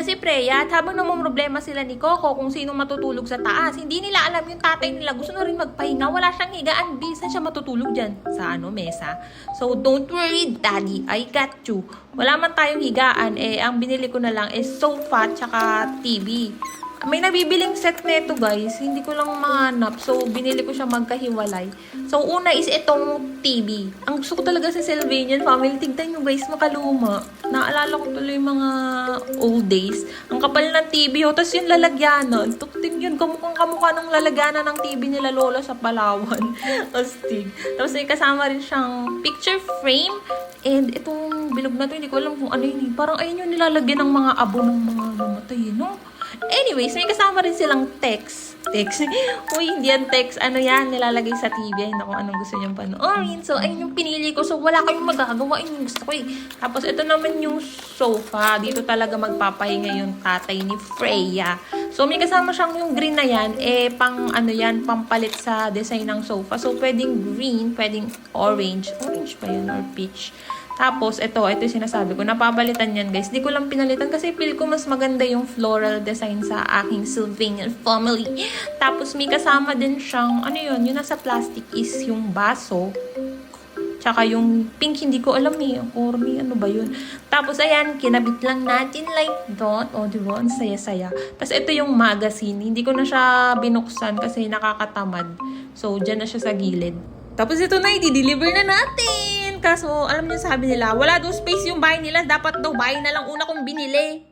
na si Freya at habang namumroblema sila ni Coco kung sino matutulog sa taas, hindi nila alam yung tatay nila gusto na rin magpahinga. Wala siyang higaan. Bisa siya matutulog dyan sa mesa. So, don't worry, Daddy. I got you. Wala man tayong higaan. Ang binili ko na lang is sofa tsaka TV. May nabibiling set nito guys, hindi ko lang mahanap. So, binili ko siya magkahiwalay. So, una is itong TV. Ang gusto ko talaga sa Sylvanian Family, tignan nyo guys, makaluma. Naalala ko tuloy yung mga old days. Ang kapal ng TV, tapos yung lalagyanan. Tuktig yun, kamukha ng lalagyanan ng TV nila Lola sa Palawan. Astig. Tapos may kasama rin siyang picture frame. And itong bilog na to, hindi ko alam kung ano yun. Parang ayun yung nilalagyan ng mga abo ng mga mamatay, no? Anyways, may kasama rin silang text. Uy, hindi yan text. Ano yan? Nilalagay sa TV. Ay, naku, anong gusto niyang panoorin. So, ayun yung pinili ko. So, wala kayong magagawa. Ayun yung gusto ko eh. Tapos, ito naman yung sofa. Dito talaga magpapahinga yung tatay ni Freya. So, may kasama siyang yung green na yan. Pang ano yan, pampalit sa design ng sofa. So, pwedeng green, pwedeng orange. Orange ba yan? Or peach? Tapos, ito yung sinasabi ko. Napapalitan yan, guys. Di ko lang pinalitan kasi feel ko mas maganda yung floral design sa aking Sylvanian Family. Tapos, may kasama din siyang, ano yun, yung nasa plastic is yung baso. Tsaka yung pink, hindi ko alam eh. Corny, ano ba yun? Tapos, ayan, kinabit lang natin like that. O, diba? Ang saya-saya. Tapos, ito yung magazine. Hindi ko na siya binuksan kasi nakakatamad. So, dyan na siya sa gilid. Tapos, ito na, i-deliver na natin. Kaso, alam niyo sabi nila, wala daw space yung bahay nila. Dapat daw bahay na lang una kong binili.